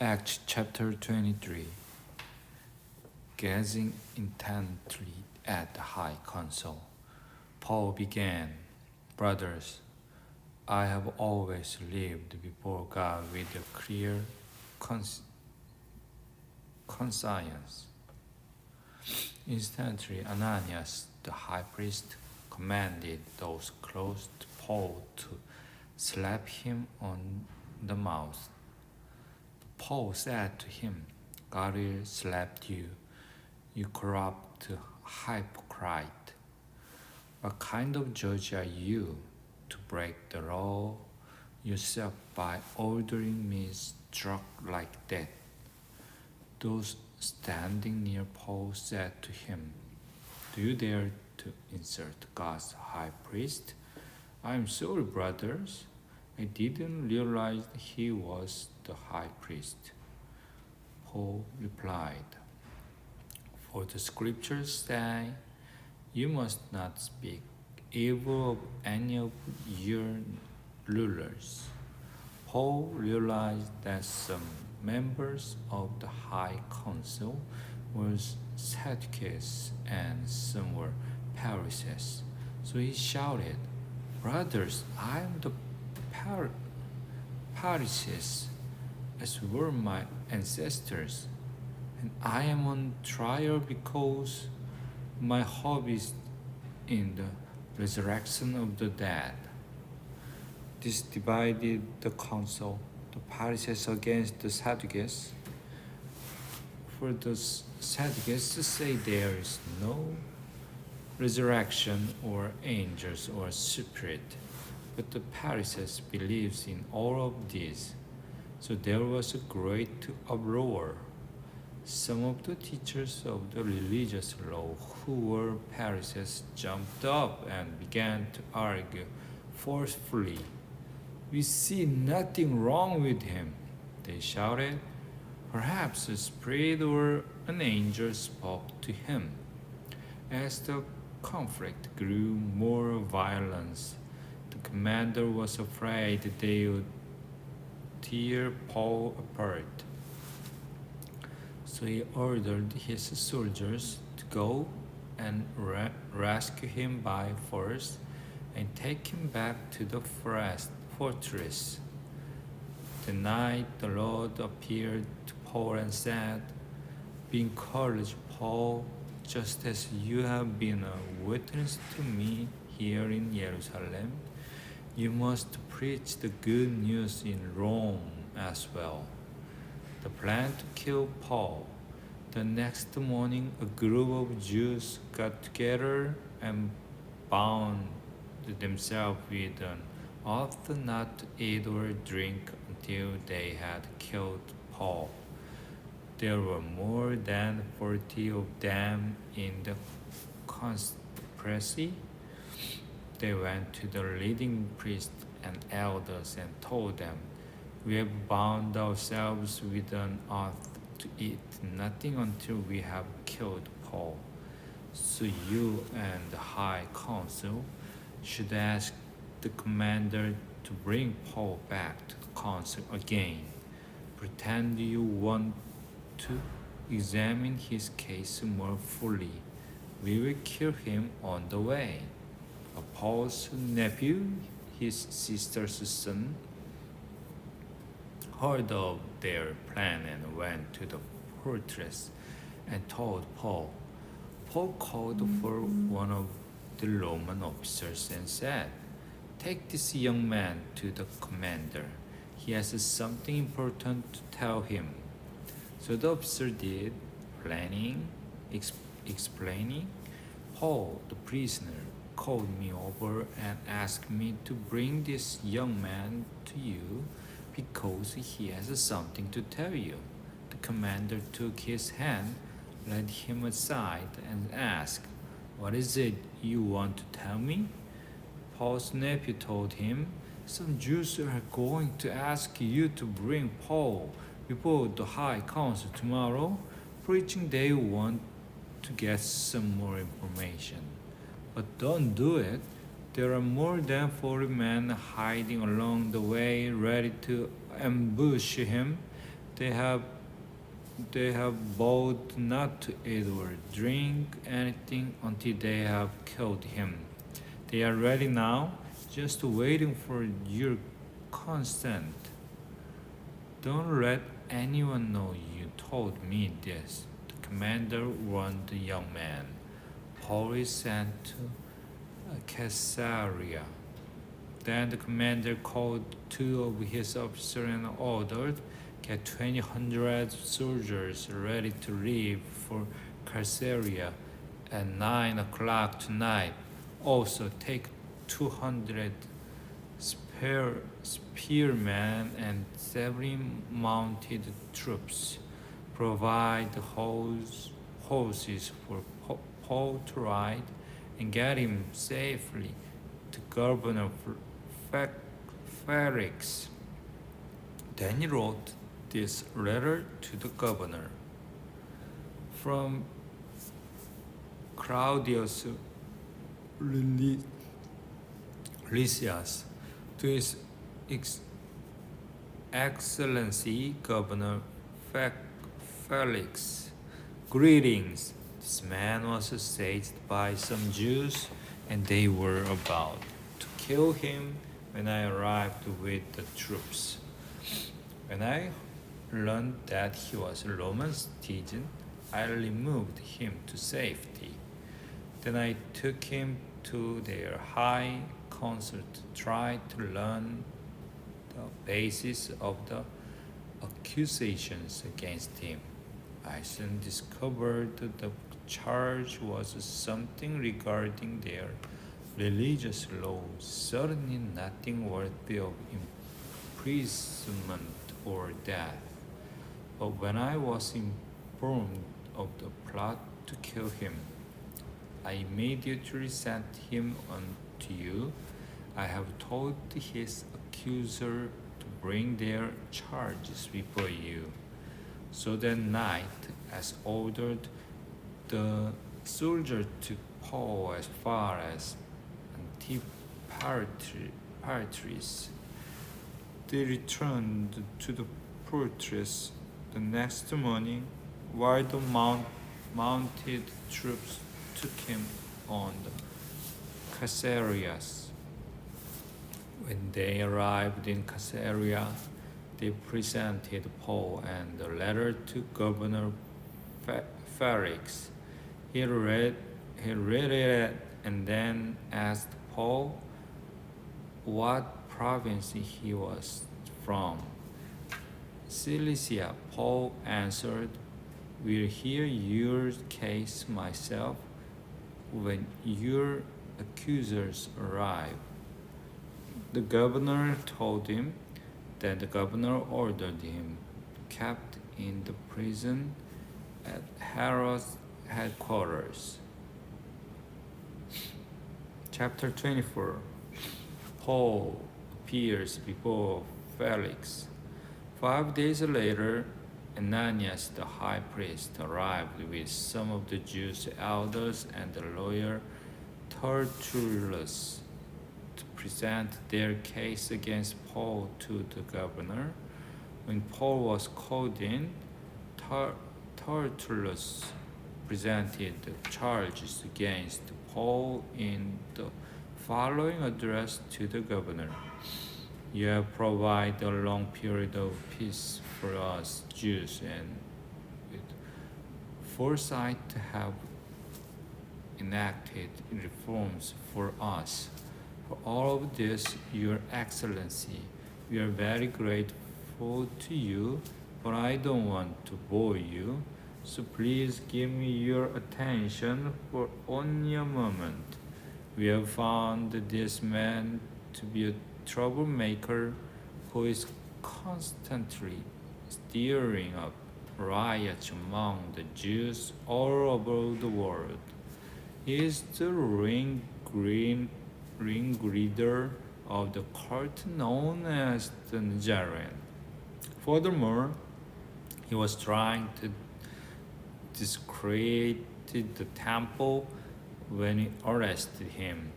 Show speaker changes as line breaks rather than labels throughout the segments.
Acts chapter 23. Gazing intently at the high council, Paul began, Brothers, I have always lived before God with a clear conscience. Instantly, Ananias, the high priest, commanded those close to Paul to slap him on the mouth. Paul said to him, God will slap you, you corrupt hypocrite. What kind of judge are you to break the law yourself by ordering me struck like that? Those standing near Paul said to him, Do you dare to insult God's high priest? I am sorry, brothers. I didn't realize he was the high priest. Paul replied, For the scriptures say, you must not speak evil of any of your rulers. Paul realized that some members of the high council were Sadducees and some were Pharisees. So he shouted, Brothers, I am the Pharisees, as were my ancestors, and I am on trial because my hope is in the resurrection of the dead. This divided the council, the Pharisees against the Sadducees. For the Sadducees say there is no resurrection or angels or spirit, but the Pharisees believes in all of these. So there was a great uproar. Some of the teachers of the religious law who were Pharisees jumped up and began to argue forcefully. We see nothing wrong with him, they shouted. Perhaps a spirit or an angel spoke to him. As the conflict grew more violent, the commander was afraid they would tear Paul apart. So he ordered his soldiers to go and rescue him by force and take him back to the fortress. The night the Lord appeared to Paul and said, Be encouraged, Paul, just as you have been a witness to me here in Jerusalem, you must preach the good news in Rome as well. The plan to kill Paul. The next morning, a group of Jews got together and bound themselves with an oath not to eat or drink until they had killed Paul. There were more than 40 of them in the conspiracy. They went to the leading priests and elders and told them, We have bound ourselves with an oath to eat nothing until we have killed Paul. So you and the high council should ask the commander to bring Paul back to the council again. Pretend you want to examine his case more fully. We will kill him on the way. Paul's nephew, his sister's son, heard of their plan and went to the fortress and told Paul. Paul called for one of the Roman officers and said, Take this young man to the commander. He has something important to tell him. So the officer did, explaining. Paul, the prisoner, called me over and asked me to bring this young man to you because he has something to tell you. The commander took his hand, led him aside, and asked, What is it you want to tell me? Paul's nephew told him, Some Jews are going to ask you to bring Paul before the high council tomorrow, preaching they want to get some more information. But don't do it. There are more than 40 men hiding along the way, ready to ambush him. They have they have vowed not to eat or drink anything until they have killed him. They are ready now, just waiting for your consent. Don't let anyone know you told me this. The commander warned the young man. Paul is sent to Caesarea. Then the commander called two of his officers and ordered, get 200 soldiers ready to leave for Caesarea at 9 o'clock tonight. Also take 200 spearmen and 70 mounted troops. Provide horses for Paul to ride and get him safely to Governor Felix. Then he wrote this letter to the governor. From Claudius Lysias to His Excellency Governor Felix. Greetings. This man was seized by some Jews, and they were about to kill him when I arrived with the troops. When I learned that he was a Roman citizen, I removed him to safety. Then I took him to their high council to try to learn the basis of the accusations against him. I soon discovered that the charge was something regarding their religious laws, certainly nothing worthy of imprisonment or death. But when I was informed of the plot to kill him, I immediately sent him on to you. I have told his accuser to bring their charges before you. So that night, as ordered, the soldier took Paul as far as Antipatris. They returned to the fortress the next morning, while the mounted troops took him on the Caesarea. When they arrived in Caesarea, they presented Paul and the letter to Governor Felix. He read it and then asked Paul what province he was from. Cilicia. Paul answered, "Will hear your case myself when your accusers arrive." The governor told him. Then the governor ordered him kept in the prison at Herod's headquarters. Chapter 24. Paul appears before Felix. 5 days later, Ananias the high priest arrived with some of the Jews' elders and the lawyer Tertullus to present their case against Paul to the governor. When Paul was called in, Tertullus presented the charges against Paul in the following address to the governor. You have provided a long period of peace for us Jews, and with foresight have enacted reforms for us. For all of this, Your Excellency, we are very grateful to you, but I don't want to bore you, so please give me your attention for only a moment. We have found this man to be a troublemaker who is constantly stirring up riots among the Jews all over the world. He is the ringleader of the cult known as the Nazarene. Furthermore, he was trying to discredit the temple when we arrested him.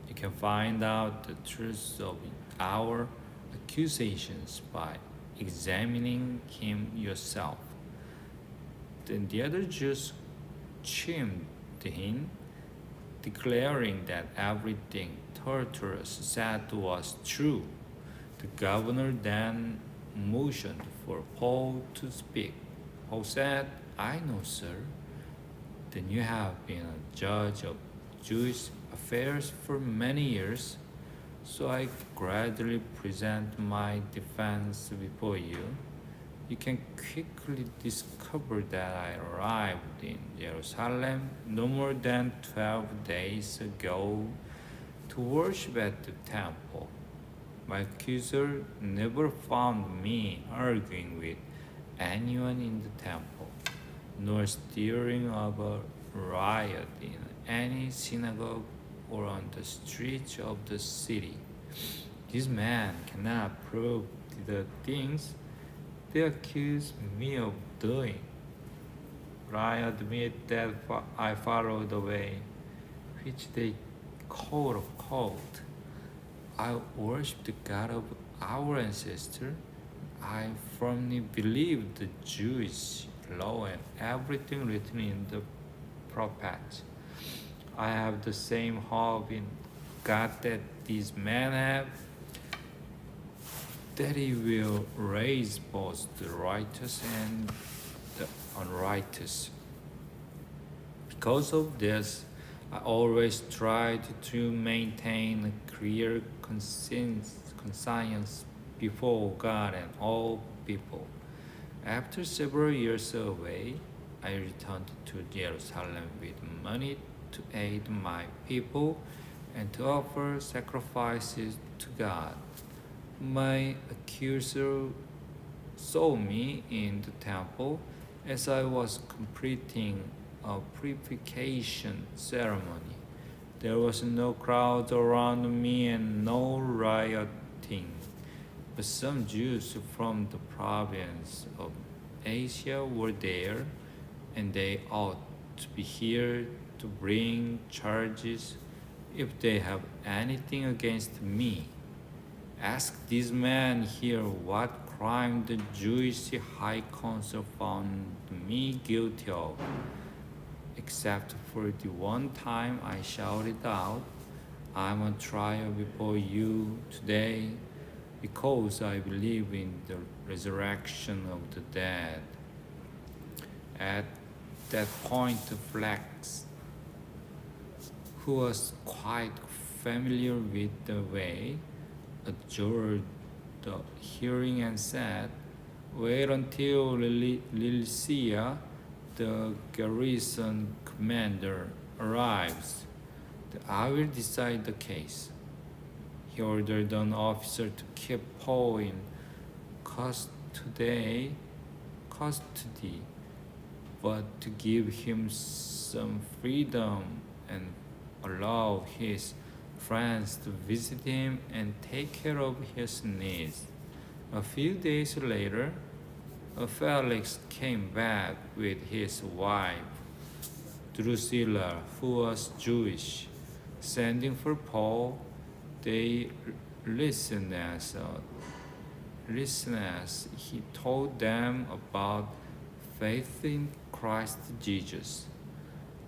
You can find out the truth of our accusations by examining him yourself. Then the other Jews chimed in, declaring that everything Tertullus said was true. The governor then motioned for Paul to speak. Paul said, "I know, sir. Then you have been a judge of Jewish affairs for many years, so I gradually present my defense before you. You can quickly discover that I arrived in Jerusalem no more than 12 days ago to worship at the temple. My accuser never found me arguing with anyone in the temple, nor stirring up a riot in any synagogue or on the streets of the city. This man cannot prove the things they accuse me of doing. But I admit that I followed the way which they call a cult. I worship the God of our ancestor. I firmly believe the Jewish law and everything written in the prophets. I have the same hope in God that these men have, that He will raise both the righteous and the unrighteous. Because of this, I always tried to maintain a clear conscience before God and all people. After several years away, I returned to Jerusalem with money to aid my people and to offer sacrifices to God. My accuser saw me in the temple as I was completing a purification ceremony. There was no crowd around me and no rioting, but some Jews from the province of Asia were there, and they ought to be here to bring charges if they have anything against me. Ask this man here what crime the Jewish High Council found me guilty of. Except for the one time I shouted out, "I'm on trial before you today because I believe in the resurrection of the dead." At that point, Felix, who was quite familiar with the way, adjourned the hearing and said, "Wait until Lycia, the garrison commander, arrives. Then I will decide the case." He ordered an officer to keep Paul in custody, but to give him some freedom and allow his friends to visit him and take care of his needs. A few days later, Felix came back with his wife, Drusilla, who was Jewish. Sending for Paul, they listened as he told them about faith in Christ Jesus.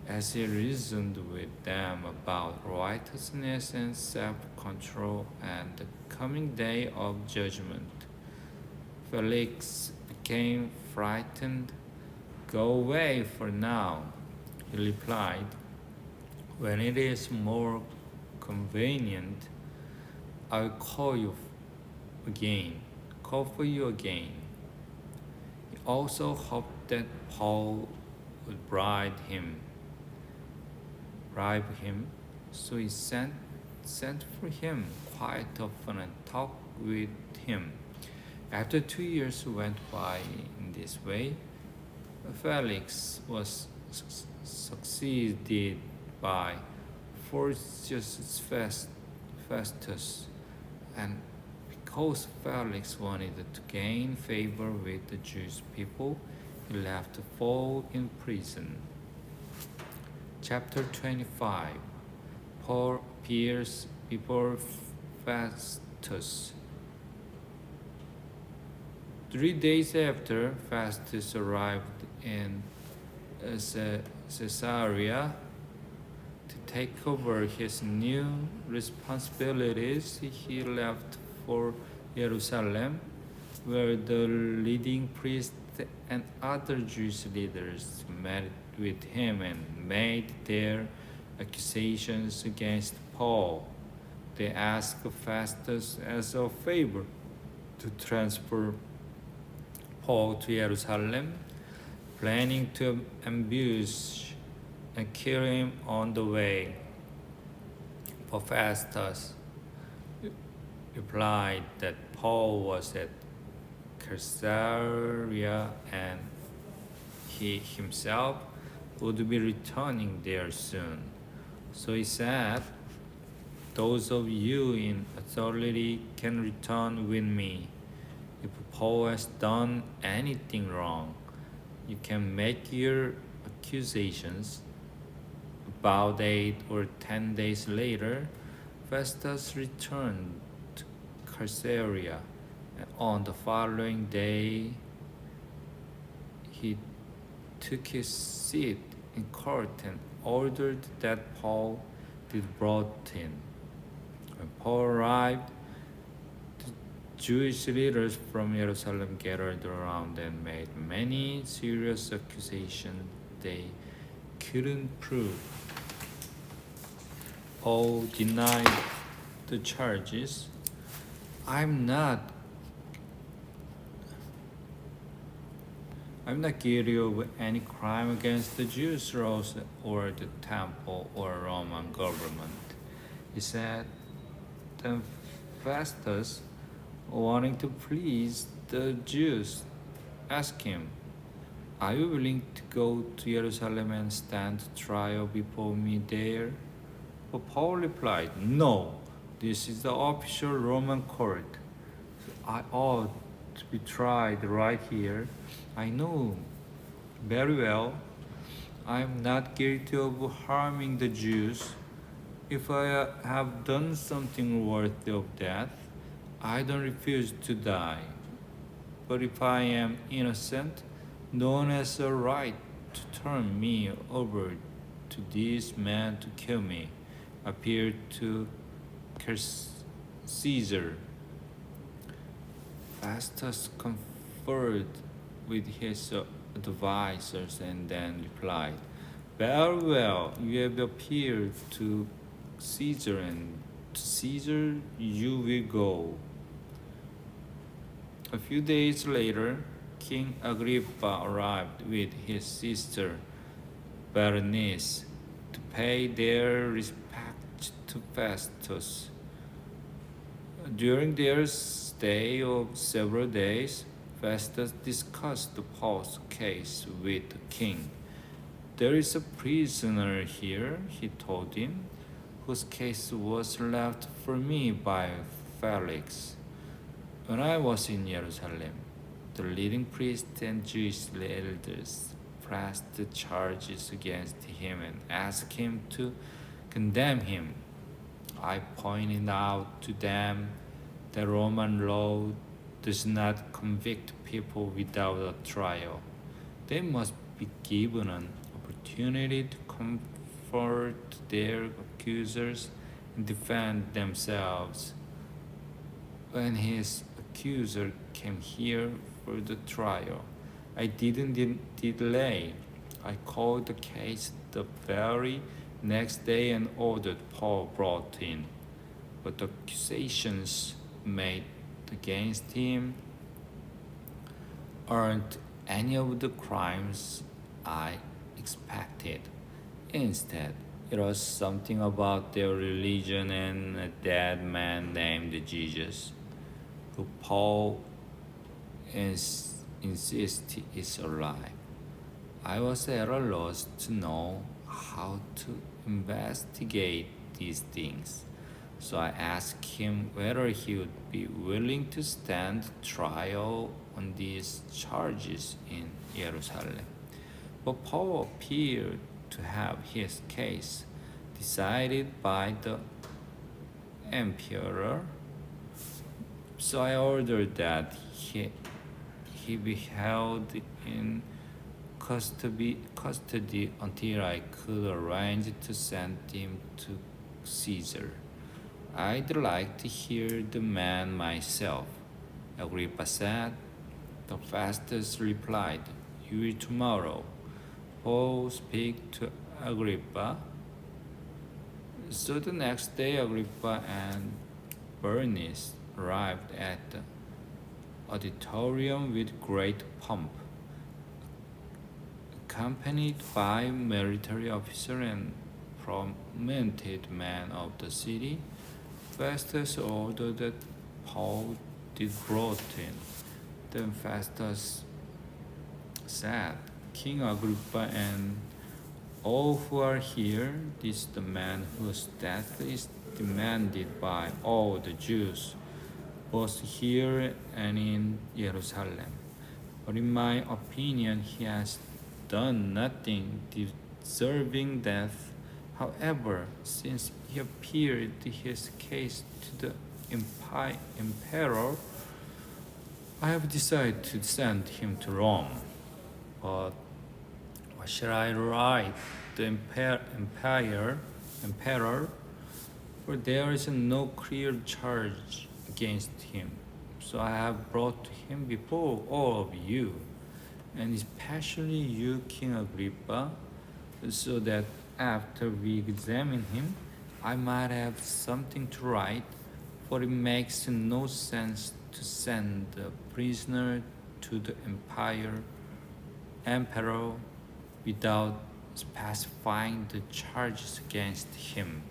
As he reasoned with them about righteousness and self-control and the coming day of judgment, Felix became frightened. "Go away for now," he replied. "When it is more convenient, I'll call for you again." He also hoped that Paul would bribe him, so he sent for him quite often and talked with him. After 2 years went by in this way, Felix was succeeded by Porcius Festus, and because Felix wanted to gain favor with the Jewish people, he left Paul in prison. Chapter 25. Paul appears before Festus. 3 days after Festus arrived in Caesarea to take over his new responsibilities, he left for Jerusalem, where the leading priests and other Jewish leaders met with him and made their accusations against Paul. They asked Festus as a favor to transfer Paul to Jerusalem, planning to ambush and kill him on the way. But Festus replied that Paul was at Caesarea and he himself would be returning there soon. So he said, "Those of you in authority can return with me. If Paul has done anything wrong, you can make your accusations." About 8 or 10 days later, Festus returned to Caesarea, and on the following day, he took his seat in court and ordered that Paul be brought in. When Paul arrived, the Jewish leaders from Jerusalem gathered around and made many serious accusations they couldn't prove. Paul denied the charges. I'm not guilty of any crime against the Jews or the temple or Roman government, he said. Then Festus, wanting to please the Jews, asked him, "Are you willing to go to Jerusalem and stand trial before me there?" But Paul replied, "No, this is the official Roman court. I ought to be tried right here. I know very well I am not guilty of harming the Jews. If I have done something worthy of death, I don't refuse to die. But if I am innocent, no one has a right to turn me over to these men to kill me. Appear to Caesar." Festus conferred with his advisors and then replied, "Very well, you have appeared to Caesar, and to Caesar you will go." A few days later, King Agrippa arrived with his sister Berenice to pay their respect to Festus. During their stay of several days, Festus discussed Paul's case with the king. "There is a prisoner here," he told him, "whose case was left for me by Felix. When I was in Jerusalem, the leading priests and Jewish elders pressed the charges against him and asked him to condemn him. I pointed out to them that Roman law does not convict people without a trial. They must be given an opportunity to comfort their accusers and defend themselves. When his accuser came here for the trial, I didn't delay. I called the case the very next day and ordered Paul brought in. But the accusations made against him aren't any of the crimes I expected. Instead, it was something about their religion and a dead man named Jesus, who Paul insists is alive. I was at a loss to know how to investigate these things. So I asked him whether he would be willing to stand trial on these charges in Jerusalem. But Paul appeared to have his case decided by the emperor. So I ordered that he be held in custody until I could arrange to send him to Caesar. I'd like to hear the man myself, Agrippa said. The Festus replied, You will tomorrow. Paul speak to Agrippa. So the next day Agrippa and Bernice arrived at the auditorium with great pomp, accompanied by military officers and prominent men of the city. Festus ordered that Paul be brought in. Then Festus said, King Agrippa and all who are here, this is the man whose death is demanded by all the Jews, both here and in Jerusalem. But in my opinion, he has done nothing deserving death. However, since he appeared his case to the emperor, I have decided to send him to Rome. But what shall I write the emperor? For there is no clear charge against him. So I have brought him before all of you, and especially you, King Agrippa, so that after we examine him, I might have something to write, for it makes no sense to send a prisoner to the emperor without specifying the charges against him.